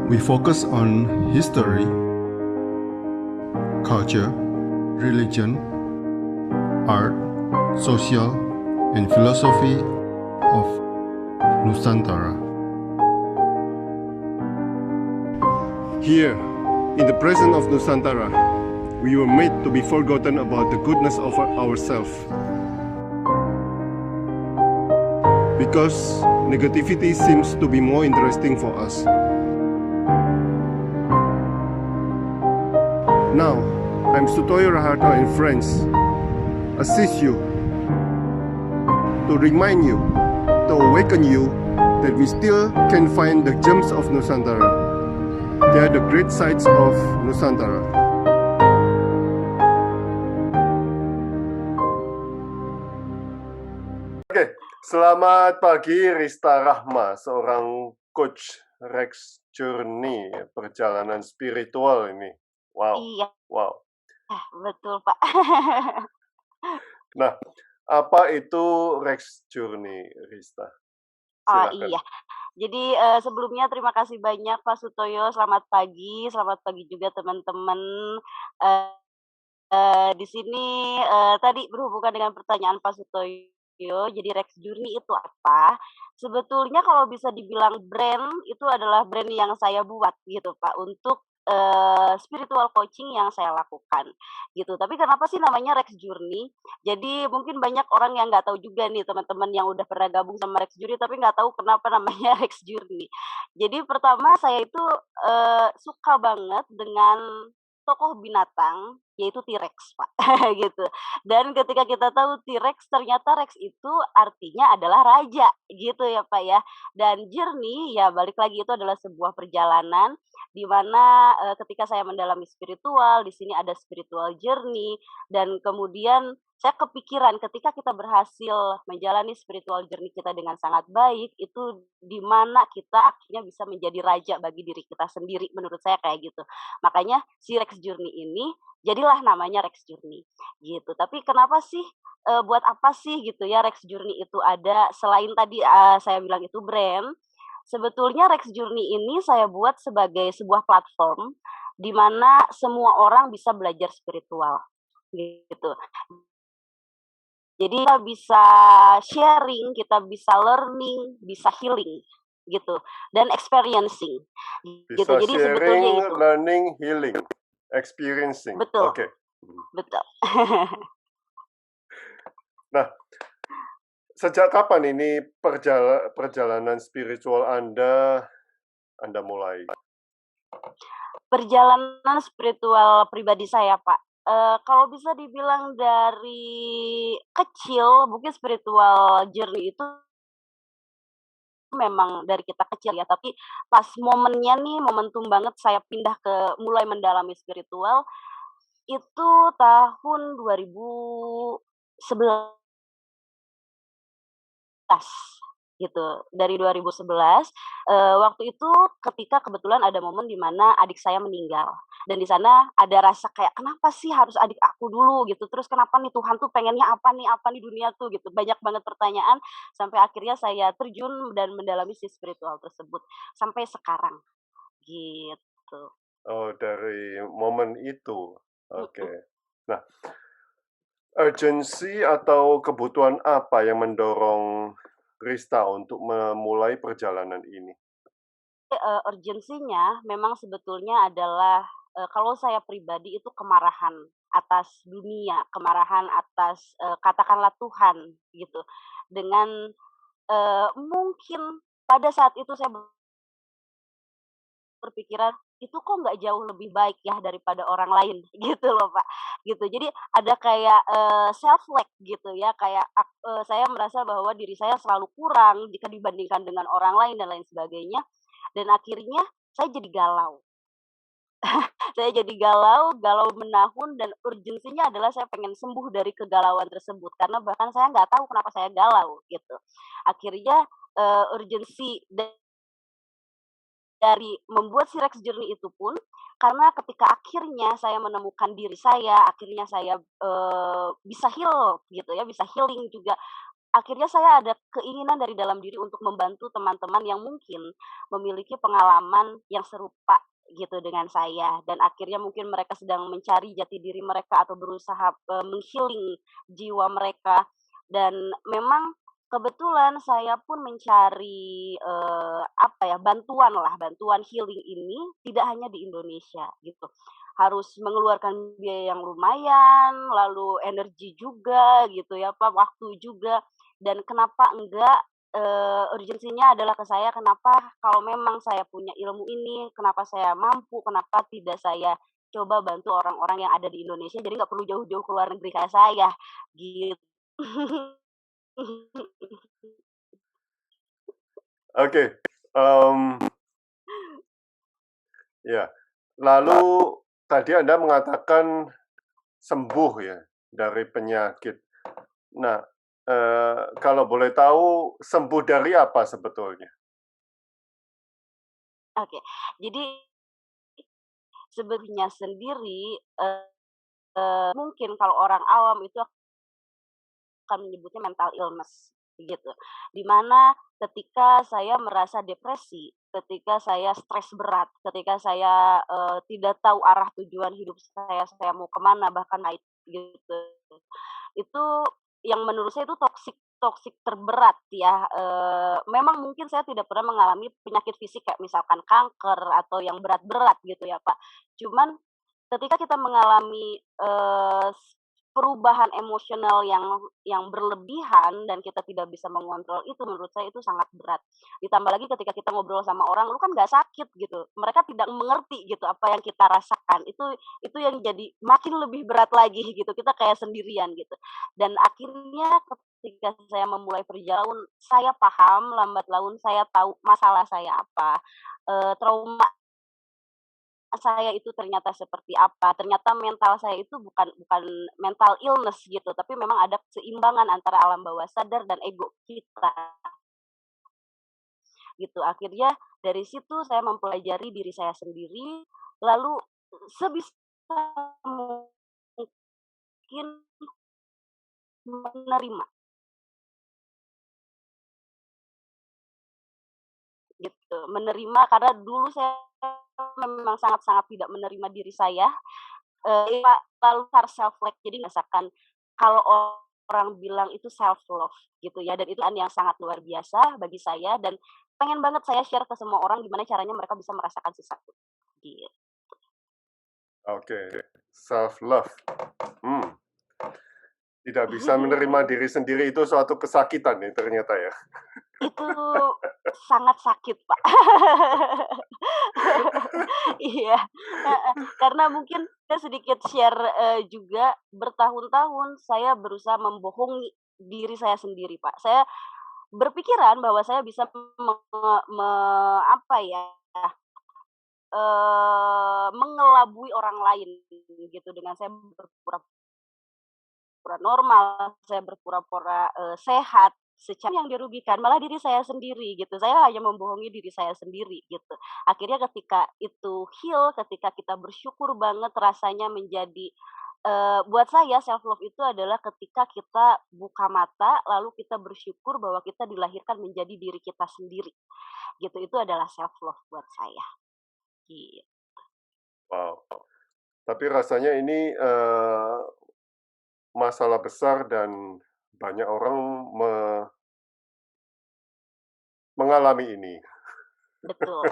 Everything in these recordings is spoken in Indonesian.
We focus on history, culture, religion, art, social, and philosophy of Nusantara. Here, in the presence of Nusantara, we were made to be forgotten about the goodness of ourselves. Because negativity seems to be more interesting for us. Now, I'm Sutoyo Raharto and friends assist you to remind you, to awaken you that we still can find the gems of Nusantara. They are the great sights of Nusantara. Oke, selamat pagi Rista Rahma, seorang coach Rex Journey, perjalanan spiritual ini. Wow, Iya, wow. betul Pak. Nah, apa itu Rex Journey, Rista? Oh Silakan. iya, jadi sebelumnya terima kasih banyak Pak Sutoyo, selamat pagi juga teman-teman. Di sini tadi berhubungan dengan pertanyaan Pak Sutoyo, jadi Rex Journey itu apa? Sebetulnya kalau bisa dibilang brand, itu adalah brand yang saya buat gitu Pak, untuk spiritual coaching yang saya lakukan, gitu. Tapi kenapa sih namanya Rex Journey? Jadi mungkin banyak orang yang nggak tahu juga nih teman-teman yang udah pernah gabung sama Rex Journey, tapi nggak tahu kenapa namanya Rex Journey. Jadi pertama saya itu suka banget dengan tokoh binatang, yaitu T-Rex, Pak, gitu. Dan ketika kita tahu T-Rex, ternyata Rex itu artinya adalah raja, gitu ya, Pak, ya. Dan journey, ya balik lagi itu adalah sebuah perjalanan di mana ketika saya mendalami spiritual, di sini ada spiritual journey, dan kemudian saya kepikiran ketika kita berhasil menjalani spiritual journey kita dengan sangat baik, itu di mana kita akhirnya bisa menjadi raja bagi diri kita sendiri, menurut saya kayak gitu. Makanya si Rex Journey ini jadilah namanya Rex Journey gitu. Tapi kenapa sih buat apa sih gitu ya Rex Journey itu ada selain tadi saya bilang itu brand, sebetulnya Rex Journey ini saya buat sebagai sebuah platform di mana semua orang bisa belajar spiritual gitu. Jadi kita bisa sharing, kita bisa learning, bisa healing gitu dan experiencing gitu. Bisa Jadi sebetulnya sharing, itu. learning, healing, experiencing. Betul. Oke. Betul. Nah, sejak kapan ini perjalanan spiritual Anda mulai? Perjalanan spiritual pribadi saya, Pak, kalau bisa dibilang dari kecil, mungkin spiritual journey itu memang dari kita kecil ya, tapi pas momennya nih, momentum banget saya pindah ke mulai mendalami spiritual, itu tahun 2011. Gitu, dari 2011, waktu itu ketika kebetulan ada momen di mana adik saya meninggal, dan di sana ada rasa kayak, "Kenapa sih harus adik aku dulu?" Gitu, "Terus kenapa nih Tuhan tuh pengennya apa nih dunia tuh?" Gitu, banyak banget pertanyaan, sampai akhirnya saya terjun dan mendalami si spiritual tersebut, sampai sekarang, gitu. Oh, dari momen itu. Oke. Mhm. Nah, urgensi atau kebutuhan apa yang mendorong Rista untuk memulai perjalanan ini? Urgensinya memang sebetulnya adalah, kalau saya pribadi itu kemarahan atas dunia, kemarahan atas, katakanlah Tuhan gitu. Dengan, mungkin pada saat itu saya berpikiran, "Itu kok nggak jauh lebih baik ya daripada orang lain?" Gitu loh, Pak, gitu. Jadi ada kayak, self-like gitu ya, kayak saya merasa bahwa diri saya selalu kurang jika dibandingkan dengan orang lain dan lain sebagainya, dan akhirnya saya jadi galau. Saya jadi galau, galau menahun dan urgensinya adalah saya pengen sembuh dari kegalauan tersebut, karena bahkan saya nggak tahu kenapa saya galau, gitu. Akhirnya, urgensi dari membuat si Rex Journey itu pun, karena ketika akhirnya saya menemukan diri saya, akhirnya saya, bisa heal gitu ya, bisa healing juga, akhirnya saya ada keinginan dari dalam diri untuk membantu teman-teman yang mungkin memiliki pengalaman yang serupa gitu dengan saya, dan akhirnya mungkin mereka sedang mencari jati diri mereka atau berusaha, meng-healing jiwa mereka. Dan memang kebetulan saya pun mencari, apa ya, bantuan healing ini tidak hanya di Indonesia gitu. Harus mengeluarkan biaya yang lumayan, lalu energi juga gitu ya Pak, waktu juga. Dan kenapa enggak, urgensinya adalah ke saya, kenapa kalau memang saya punya ilmu ini, kenapa saya mampu, kenapa tidak saya coba bantu orang-orang yang ada di Indonesia, jadi nggak perlu jauh-jauh ke luar negeri kayak saya, gitu. Oke, mmm, ya. Lalu tadi Anda mengatakan sembuh ya dari penyakit. Nah, kalau boleh tahu sembuh dari apa sebetulnya? Oke, jadi sebenarnya sendiri, mungkin kalau orang awam itu akan menyebutnya mental illness, gitu. Di mana ketika saya merasa depresi, ketika saya stres berat, ketika saya, tidak tahu arah tujuan hidup saya mau kemana bahkan naik gitu. Itu yang menurut saya itu toksik toksik terberat ya, memang mungkin saya tidak pernah mengalami penyakit fisik kayak misalkan kanker atau yang berat-berat gitu ya, Pak. Cuman ketika kita mengalami, perubahan emosional yang berlebihan dan kita tidak bisa mengontrol itu, menurut saya itu sangat berat. Ditambah lagi ketika kita ngobrol sama orang, "Lu kan nggak sakit," gitu. Mereka tidak mengerti gitu apa yang kita rasakan. Itu yang jadi makin lebih berat lagi gitu, kita kayak sendirian gitu. Dan akhirnya ketika saya memulai perjalanan, saya paham lambat laun saya tahu masalah saya apa, trauma saya itu ternyata seperti apa, ternyata mental saya itu bukan bukan mental illness gitu, tapi memang ada keseimbangan antara alam bawah sadar dan ego kita, gitu. Akhirnya dari situ saya mempelajari diri saya sendiri, lalu sebisa mungkin menerima, gitu. Menerima karena dulu saya memang sangat-sangat tidak menerima diri saya. Lalu self like jadi misalkan kalau orang bilang itu self love gitu ya, dan itu kan yang sangat luar biasa bagi saya dan pengen banget saya share ke semua orang gimana caranya mereka bisa merasakan sesuatu, gitu. Oke, self love. Hmm, tidak bisa menerima diri sendiri itu suatu kesakitan nih ternyata ya. Itu sangat sakit, Pak. Iya, heeh, karena mungkin saya sedikit share, juga bertahun-tahun saya berusaha membohongi diri saya sendiri, Pak. Saya berpikiran bahwa saya bisa me me apa ya, mengelabui orang lain gitu dengan saya berpura-pura normal, saya berpura-pura, sehat, secara yang dirugikan malah diri saya sendiri gitu, saya hanya membohongi diri saya sendiri gitu. Akhirnya ketika itu heal, ketika kita bersyukur banget rasanya menjadi buat saya self love itu adalah ketika kita buka mata, lalu kita bersyukur bahwa kita dilahirkan menjadi diri kita sendiri, gitu. Itu adalah self love buat saya, gitu. Wow, tapi rasanya ini, masalah besar dan banyak orang me mengalami ini. Betul.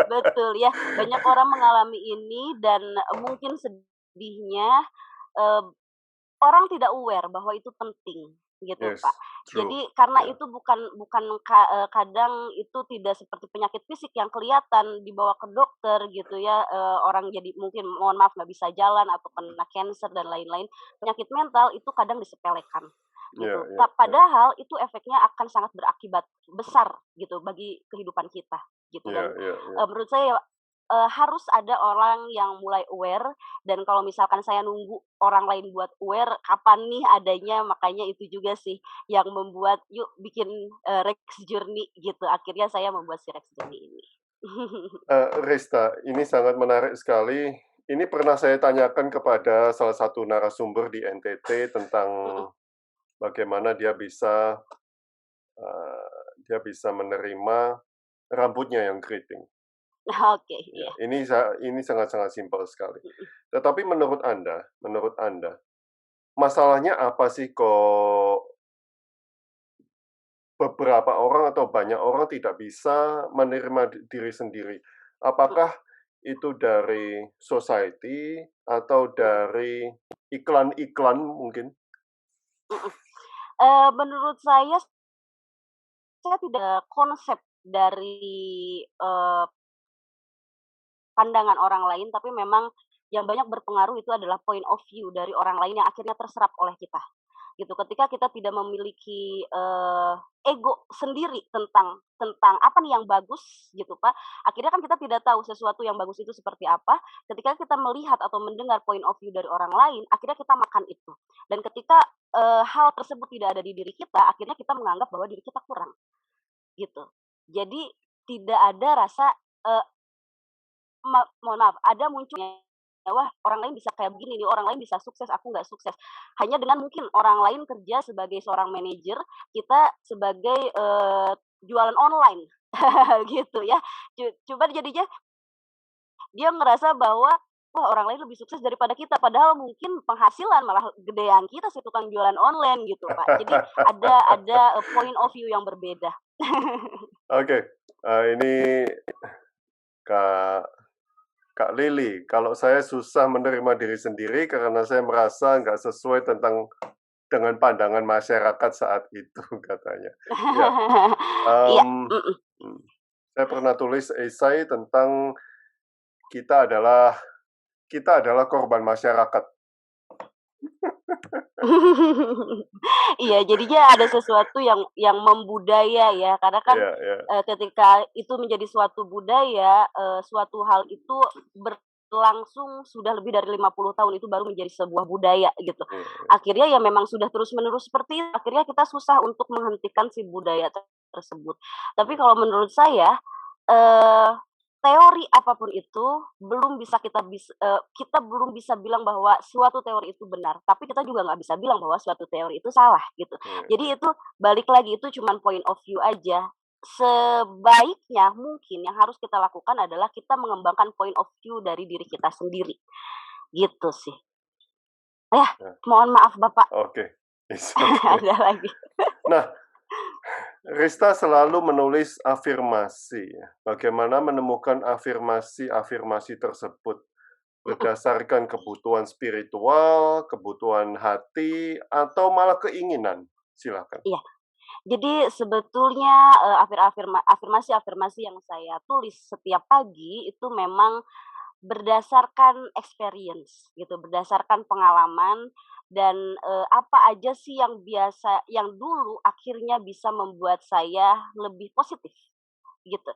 Betul ya, banyak orang mengalami ini dan mungkin sedihnya, eee, orang tidak aware bahwa itu penting, gitu, Yes, Pak. true. Jadi karena Ya, itu bukan kadang itu tidak seperti penyakit fisik yang kelihatan dibawa ke dokter gitu ya, orang jadi mungkin mohon maaf nggak bisa jalan atau kena cancer dan lain-lain. Penyakit mental itu kadang disepelekan, ya, gitu. ya, ya, Padahal itu efeknya akan sangat berakibat besar gitu bagi kehidupan kita, gitu. ya, Dan, ya, ya. menurut saya, harus ada orang yang mulai aware dan kalau misalkan saya nunggu orang lain buat aware, kapan nih adanya, makanya itu juga sih yang membuat, "Yuk bikin, Rex Journey," gitu. Akhirnya saya membuat si Rex Journey ini. Rista, ini sangat menarik sekali. Ini pernah saya tanyakan kepada salah satu narasumber di NTT tentang Mhm bagaimana dia bisa menerima rambutnya yang keriting. Oke, Ya, iya. ini sangat-sangat simpel sekali. Mhm. Tetapi menurut Anda, masalahnya apa sih kok beberapa orang atau banyak orang tidak bisa menerima diri sendiri? Mhm Apakah itu dari society atau mhm dari iklan-iklan mungkin? mhm. Menurut saya tidak konsep dari, pandangan orang lain, tapi memang yang banyak berpengaruh itu adalah point of view dari orang lain yang akhirnya terserap oleh kita, gitu. Ketika kita tidak memiliki, ego sendiri tentang tentang apa nih yang bagus gitu, Pak, akhirnya kan kita tidak tahu sesuatu yang bagus itu seperti apa, ketika kita melihat atau mendengar point of view dari orang lain, akhirnya kita makan itu. Dan ketika, hal tersebut tidak ada di diri kita, akhirnya kita menganggap bahwa diri kita kurang, gitu. Jadi tidak ada rasa, eee mohon maaf, ada munculnya, wah orang lain bisa kayak begini nih, orang lain bisa sukses, aku nggak sukses. Hanya dengan mungkin orang lain kerja sebagai seorang manajer, kita sebagai, jualan online, gitu ya. Cuman jadinya dia ngerasa bahwa, wah orang lain lebih sukses daripada kita, padahal mungkin penghasilan malah gedean kita si tukang jualan online gitu, Pak. Jadi ada, point of view yang berbeda. Oke, ini Kak Kak Lili, kalau saya susah menerima diri sendiri karena saya merasa nggak sesuai dengan pandangan masyarakat saat itu katanya. Ya, Iya, mmm, mhm. mmm, saya pernah tulis esai tentang kita adalah kita adalah korban masyarakat. Iya, jadinya ada sesuatu yang membudaya ya, karena kan, Iya, iya, ketika itu menjadi suatu budaya, suatu hal itu berlangsung sudah lebih dari 50 tahun, itu baru menjadi sebuah budaya gitu. iya, iya. Akhirnya ya memang sudah terus-menerus seperti itu, akhirnya kita susah untuk menghentikan si budaya tersebut. Tapi kalau menurut saya, eee, teori apapun itu kita belum bisa bilang bahwa suatu teori itu benar, tapi kita juga nggak bisa bilang bahwa suatu teori itu salah, gitu. Iya, Jadi iya. itu balik lagi, itu cuman point of view aja. Sebaiknya mungkin yang harus kita lakukan adalah kita mengembangkan point of view dari diri kita sendiri, gitu sih. Ya, Nah, mohon maaf Bapak, oke, it's okay. ada lagi. Nah, Rista selalu menulis afirmasi ya. Bagaimana menemukan afirmasi-afirmasi tersebut? Mhm, Berdasarkan kebutuhan spiritual, kebutuhan hati, atau malah keinginan? Silakan. iya. Jadi sebetulnya, afirmasi-afirmasi yang saya tulis setiap pagi itu memang berdasarkan experience gitu, berdasarkan pengalaman dan, apa aja sih yang dulu akhirnya bisa membuat saya lebih positif gitu.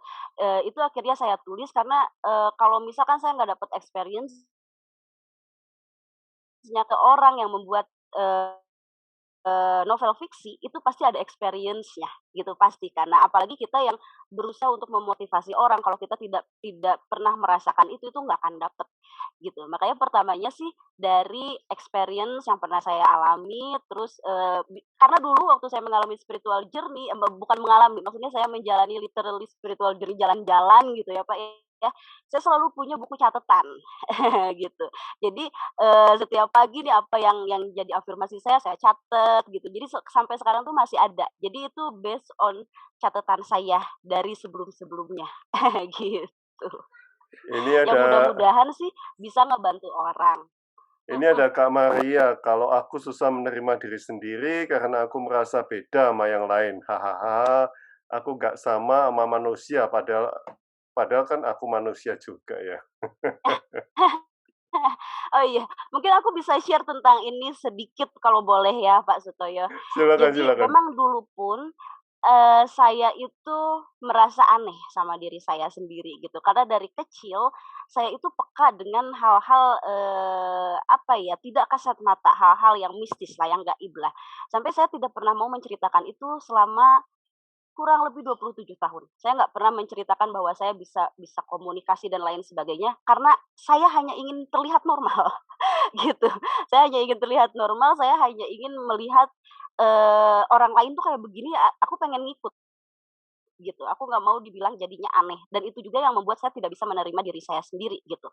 Itu akhirnya saya tulis karena, kalau misalkan saya nggak dapat experience-nya ke orang yang membuat, eee novel fiksi itu pasti ada experience-nya gitu, pasti kan. Nah, apalagi kita yang berusaha untuk memotivasi orang, kalau kita tidak tidak pernah merasakan itu nggak akan dapet gitu. Makanya pertamanya sih dari experience yang pernah saya alami, terus, karena dulu waktu saya mengalami spiritual journey, bukan mengalami, maksudnya saya menjalani literally spiritual journey jalan-jalan gitu ya, Pak, ya, saya selalu punya buku catatan gitu. Jadi, setiap pagi nih apa yang jadi afirmasi saya catat gitu. Jadi sampai sekarang tuh masih ada. Jadi itu based on catatan saya dari sebelum-sebelumnya, gitu. Ini Yang ada mudah-mudahan sih bisa ngebantu orang. ini Mhm. ada Kak Maria, kalau aku susah menerima diri sendiri karena aku merasa beda sama yang lain. Hahaha, aku nggak sama manusia, padahal padahal kan aku manusia juga ya. Oh iya, mungkin aku bisa share tentang ini sedikit kalau boleh ya Pak Sutoyo. Silakan, Jadi silakan. memang dulu pun, saya itu merasa aneh sama diri saya sendiri gitu, karena dari kecil saya itu peka dengan hal-hal, apa ya, tidak kasat mata, hal-hal yang mistis lah, yang gaib lah. Sampai saya tidak pernah mau menceritakan itu selama kurang lebih 27 tahun. Saya nggak pernah menceritakan bahwa saya bisa bisa komunikasi dan lain sebagainya, karena saya hanya ingin terlihat normal, gitu. Saya hanya ingin terlihat normal, saya hanya ingin melihat, orang lain tuh kayak begini, aku pengen ngikut, gitu. Aku nggak mau dibilang jadinya aneh, dan itu juga yang membuat saya tidak bisa menerima diri saya sendiri, gitu.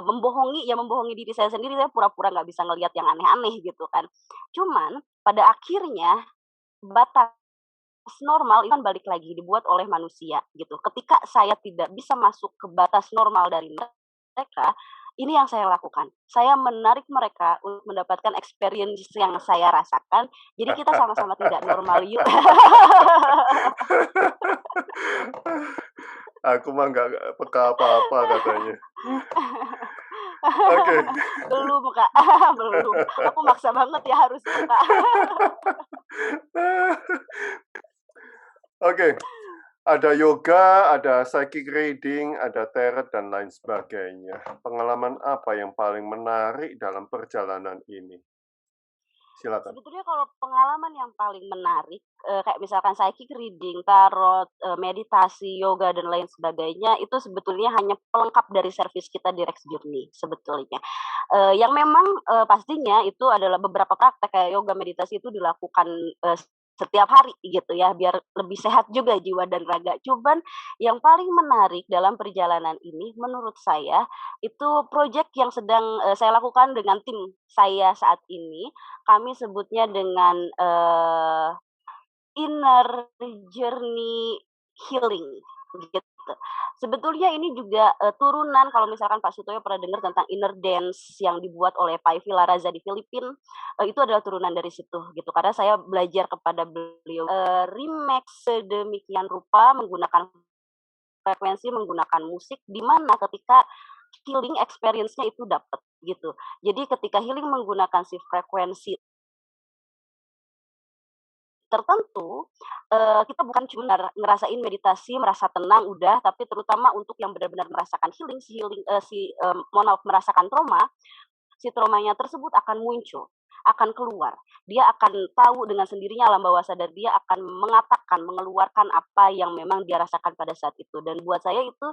Membohongi, ya membohongi diri saya sendiri, saya pura-pura nggak bisa ngelihat yang aneh-aneh, gitu kan. Cuman pada akhirnya batas normal itu kan balik lagi dibuat oleh manusia gitu. Ketika saya tidak bisa masuk ke batas normal dari mereka, ini yang saya lakukan. Saya menarik mereka untuk mendapatkan experience yang saya rasakan. Jadi kita sama-sama tidak normal yuk. Aku mah nggak peka apa-apa katanya. Oke. Belum Kak, belum. Aku maksa banget ya harusnya Kak. Oke, ada yoga, ada psychic reading, ada tarot dan lain sebagainya. Pengalaman apa yang paling menarik dalam perjalanan ini? Silakan. Sebetulnya kalau pengalaman yang paling menarik, kayak misalkan psychic reading, tarot, meditasi, yoga, dan lain sebagainya, itu sebetulnya hanya pelengkap dari servis kita di Rex Journey sebetulnya. Yang memang, pastinya itu adalah beberapa praktek kayak yoga, meditasi itu dilakukan, setiap hari gitu ya, biar lebih sehat juga jiwa dan raga. Cuman yang paling menarik dalam perjalanan ini menurut saya, itu project yang sedang, saya lakukan dengan tim saya saat ini, kami sebutnya dengan, inner journey healing, gitu. Sebetulnya ini juga, turunan kalau misalkan Pak Sutoyo pernah dengar tentang inner dance yang dibuat oleh Pak Evi Laraza di Filipina, itu adalah turunan dari situ, gitu. Karena saya belajar kepada beliau, remix sedemikian rupa menggunakan frekuensi, menggunakan musik, di mana ketika healing experience-nya itu dapat, gitu. Jadi ketika healing menggunakan si frekuensi tertentu, kita bukan cuma ngerasain meditasi, merasa tenang udah, tapi terutama untuk yang benar-benar merasakan healing, mohon maaf, merasakan trauma, si traumanya tersebut akan muncul, akan keluar. Dia akan tahu dengan sendirinya alam bawah sadar dia akan mengatakan, mengeluarkan apa yang memang dia rasakan pada saat itu. Dan buat saya itu,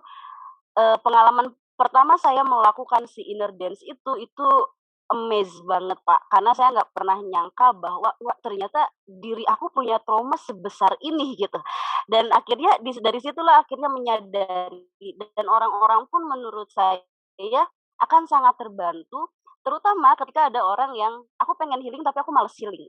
pengalaman pertama saya melakukan si inner dance itu amaze banget, Pak, karena saya nggak pernah nyangka bahwa, wah ternyata diri aku punya trauma sebesar ini gitu. Dan akhirnya dari situlah akhirnya menyadari dan orang-orang pun menurut saya akan sangat terbantu, terutama ketika ada orang yang, "Aku pengen healing tapi aku males healing."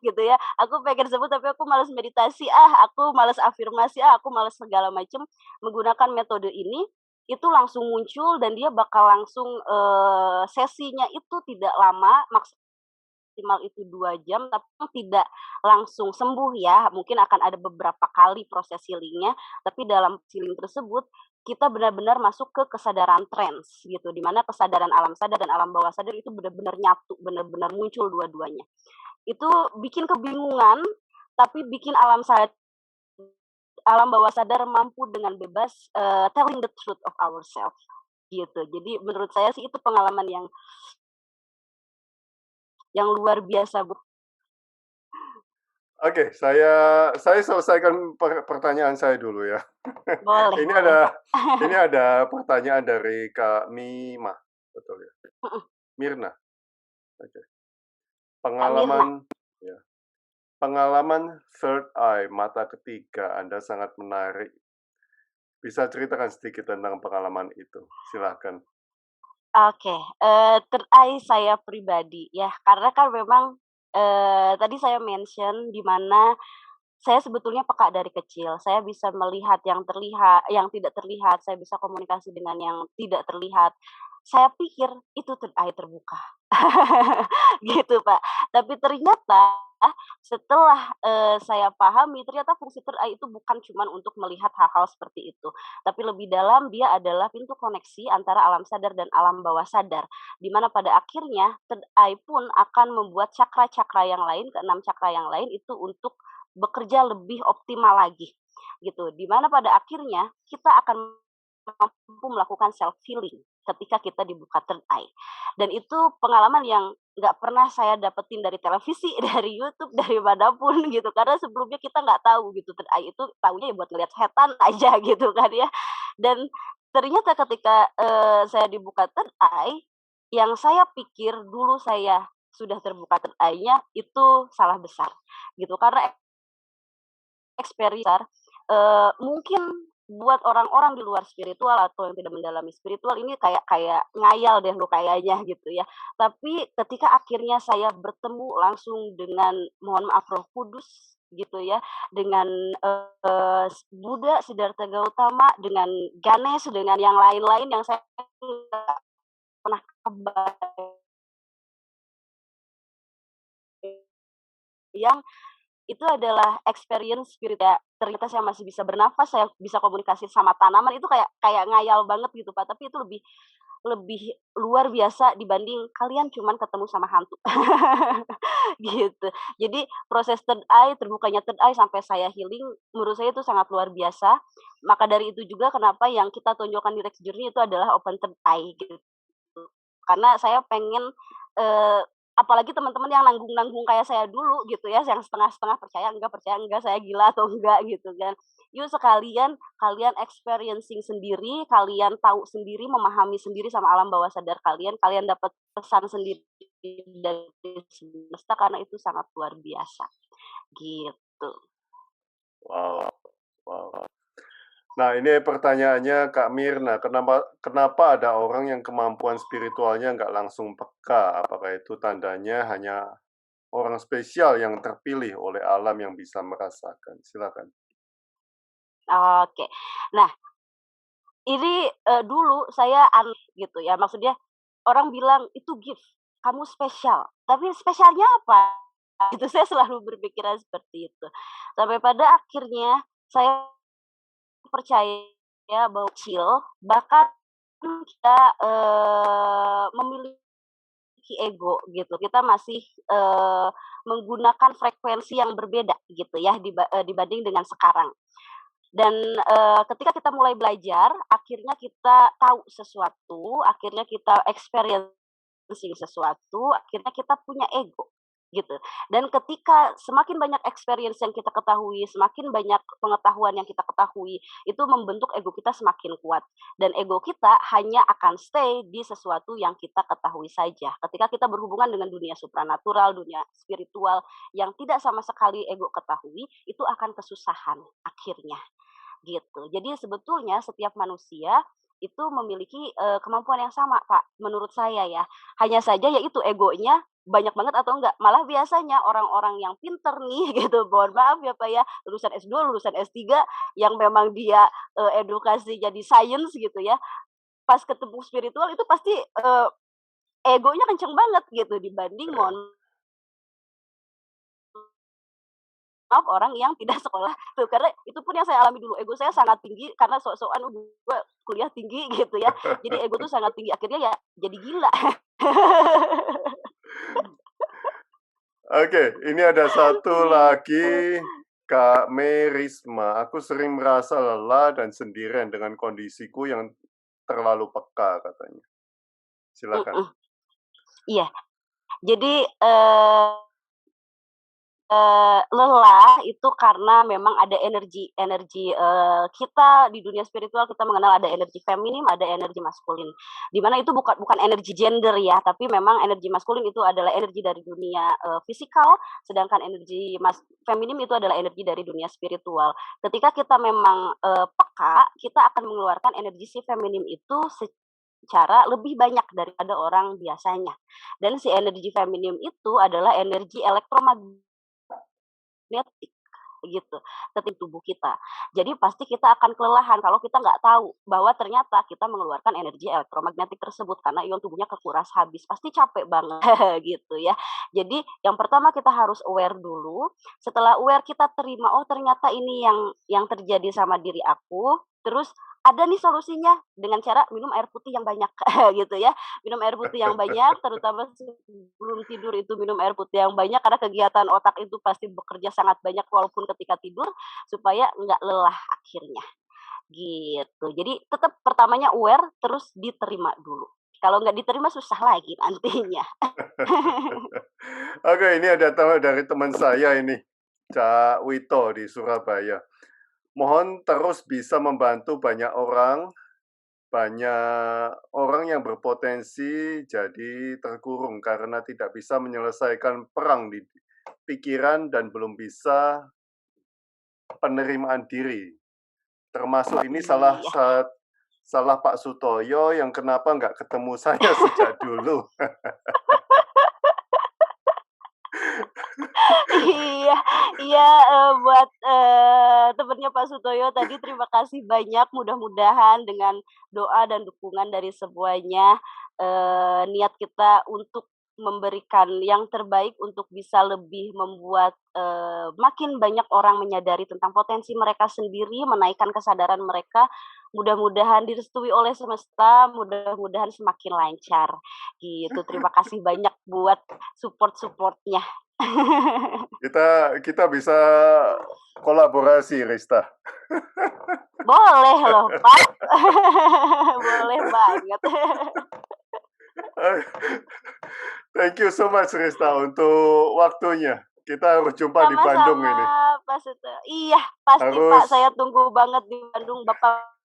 Gitu ya, "Aku pengen sembuh tapi aku males meditasi, aku males afirmasi, aku males segala macam." Menggunakan metode ini, itu langsung muncul dan dia bakal langsung, sesinya itu tidak lama, maksimal itu 2 jam, tapi tidak langsung sembuh ya, mungkin akan ada beberapa kali proses healing-nya, tapi dalam healing tersebut, kita benar-benar masuk ke kesadaran trance gitu, di mana kesadaran alam sadar dan alam bawah sadar itu benar-benar nyatu, benar-benar muncul dua-duanya. Itu bikin kebingungan, tapi bikin alam bawah sadar mampu dengan bebas, telling the truth of ourselves, gitu. Jadi menurut saya sih itu pengalaman yang luar biasa, Bu. Oke, saya selesaikan pertanyaan saya dulu ya. Boleh Ini boleh, ada Kak. ini ada pertanyaan dari Kak Mima, betul ya? Mhm, Mirna, oke. Kak Mirna. Pengalaman ya, pengalaman third eye, mata ketiga Anda sangat menarik. Bisa ceritakan sedikit tentang pengalaman itu? Silahkan. Oke, saya pribadi ya, karena kan memang, tadi saya mention di mana saya sebetulnya peka dari kecil. Saya bisa melihat yang tidak terlihat, saya bisa komunikasi dengan yang tidak terlihat. Saya pikir itu third eye terbuka. Gitu, Pak. Tapi ternyata setelah, saya pahami ternyata fungsi third eye itu bukan cuman untuk melihat hal-hal seperti itu, tapi lebih dalam dia adalah pintu koneksi antara alam sadar dan alam bawah sadar, di mana pada akhirnya third eye pun akan membuat cakra-cakra yang lain, keenam cakra yang lain itu untuk bekerja lebih optimal lagi, gitu. Di mana pada akhirnya kita akan mampu melakukan self healing ketika kita dibuka third eye. Dan itu pengalaman yang nggak pernah saya dapetin dari televisi, dari YouTube, dari manapun gitu. Karena sebelumnya kita nggak tahu gitu third eye itu taunya ya buat ngelihat setan aja gitu kan ya. Dan ternyata ketika, saya dibuka third eye, yang saya pikir dulu saya sudah terbuka third eye-nya itu salah besar gitu. Karena experience mungkin buat orang-orang di luar spiritual atau yang tidak mendalami spiritual ini kayak kayak ngayal deh lo kayaknya gitu ya. Tapi ketika akhirnya saya bertemu langsung dengan, mohon maaf, Roh Kudus gitu ya, dengan, Buddha, Siddhartha Gautama, dengan Ganesh, dengan yang lain-lain yang saya nggak pernah kebayang. Itu adalah experience spirit ya, ternyata saya masih bisa bernafas, saya bisa komunikasi sama tanaman, itu kayak kayak ngayal banget gitu, Pak, tapi itu lebih lebih luar biasa dibanding kalian cuman ketemu sama hantu. Gitu. Jadi proses third eye, terbukanya third eye sampai saya healing, menurut saya itu sangat luar biasa. Maka dari itu juga kenapa yang kita tonjolkan di Rex Journey itu adalah open third eye gitu. Karena saya pengen, apalagi teman-teman yang nanggung-nanggung kayak saya dulu gitu ya, yang setengah-setengah percaya enggak, saya gila atau enggak gitu kan. Yuk sekalian kalian experiencing sendiri, kalian tahu sendiri, memahami sendiri sama alam bawah sadar kalian, kalian dapat pesan sendiri dari semesta karena itu sangat luar biasa, gitu. Wow, wow. Nah, ini pertanyaannya Kak Mirna, kenapa kenapa ada orang yang kemampuan spiritualnya nggak langsung peka? Apakah itu tandanya hanya orang spesial yang terpilih oleh alam yang bisa merasakan? Silakan. Oke. Nah, ini, dulu saya aneh gitu ya, maksudnya orang bilang, "Itu gift, kamu spesial." Tapi spesialnya apa? Itu saya selalu berpikiran seperti itu. Sampai pada akhirnya saya percaya bahwa kecil, bahkan kita, memiliki ego gitu. Kita masih, menggunakan frekuensi yang berbeda gitu ya dibanding dengan sekarang. Dan, ketika kita mulai belajar, akhirnya kita tahu sesuatu, akhirnya kita experiencing sesuatu, akhirnya kita punya ego, gitu. Dan ketika semakin banyak experience yang kita ketahui, semakin banyak pengetahuan yang kita ketahui, itu membentuk ego kita semakin kuat. Dan ego kita hanya akan stay di sesuatu yang kita ketahui saja. Ketika kita berhubungan dengan dunia supranatural, dunia spiritual, yang tidak sama sekali ego ketahui, itu akan kesusahan akhirnya. Gitu. Jadi sebetulnya setiap manusia itu memiliki, kemampuan yang sama, Pak, menurut saya ya. Hanya saja yaitu egonya banyak banget atau enggak. Malah biasanya orang-orang yang pinter nih gitu, mohon maaf ya, Pak, ya, lulusan S2, lulusan S3 yang memang dia, edukasinya di sains gitu ya, pas ketemu spiritual itu pasti, egonya kenceng banget gitu dibanding, mohon maaf, orang yang tidak sekolah tuh, karena itu pun yang saya alami dulu, ego saya sangat tinggi karena sok-sokan gue kuliah tinggi gitu ya. Jadi ego tuh sangat tinggi, akhirnya ya jadi gila. Oke, ini ada satu lagi, Kak Merisma. Aku sering merasa lelah dan sendirian dengan kondisiku yang terlalu peka, katanya. Silakan. Mhm, iya. Jadi, lelah itu karena memang ada energi energi, kita di dunia spiritual kita mengenal ada energi feminim, ada energi maskulin. Di mana itu bukan energi gender ya, tapi memang energi maskulin itu adalah energi dari dunia, fisikal, sedangkan energi feminim itu adalah energi dari dunia spiritual. Ketika kita memang, peka, kita akan mengeluarkan energi si feminim itu secara lebih banyak daripada orang biasanya. Dan si energi feminim itu adalah energi elektromagnetik gitu, ke tubuh kita. Jadi pasti kita akan kelelahan kalau kita nggak tahu bahwa ternyata kita mengeluarkan energi elektromagnetik tersebut karena ion tubuhnya kekuras habis, pasti capek banget gitu ya. Jadi yang pertama kita harus aware dulu, setelah aware kita terima, oh ternyata ini yang terjadi sama diri aku, terus ada nih solusinya dengan cara minum air putih yang banyak gitu ya. Minum air putih yang banyak, terutama sebelum tidur itu minum air putih yang banyak karena kegiatan otak itu pasti bekerja sangat banyak walaupun ketika tidur supaya nggak lelah akhirnya. gitu. Jadi tetap pertamanya aware, terus diterima dulu. Kalau nggak diterima susah lagi nantinya. Oke, ini ada dari teman saya ini, Cak Wito di Surabaya. Mohon terus bisa membantu banyak orang yang berpotensi jadi terkurung karena tidak bisa menyelesaikan perang di pikiran dan belum bisa penerimaan diri. Termasuk ini salah Iya. salah Pak Sutoyo yang kenapa nggak ketemu saya sejak dulu. Iya iya, buat, temennya Pak Sutoyo tadi terima kasih banyak, mudah-mudahan dengan doa dan dukungan dari semuanya, niat kita untuk memberikan yang terbaik untuk bisa lebih membuat, makin banyak orang menyadari tentang potensi mereka sendiri, menaikkan kesadaran mereka, mudah-mudahan direstui oleh semesta, mudah-mudahan semakin lancar, gitu. Terima kasih banyak buat support-support-nya. Kita bisa kolaborasi, Rista. Boleh loh, Pak. Boleh banget. Thank you so much, Rista, untuk waktunya. Kita harus jumpa di Bandung Sama-sama, ini. Pak Suto. Iya, pasti, Pak. Harus Saya tunggu banget di Bandung, Bapak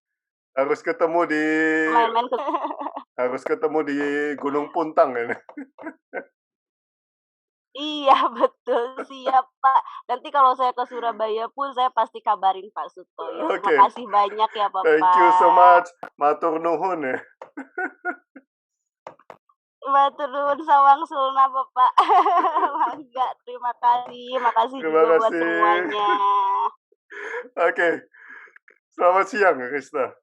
harus ketemu di main-main ke harus ketemu di Gunung Puntang ini. Iya, betul. Siap, Pak. Nanti kalau saya ke Surabaya pun saya pasti kabarin Pak Sutoyo. Oke. Makasih banyak ya, Thank you so Bapak. much. Matur nuhun ya. Matur nuwun sawang sulna, Bapak. Mangga, terima kasih. Makasih Terima juga buat kasih. semuanya. Oke. Selamat siang, Rista.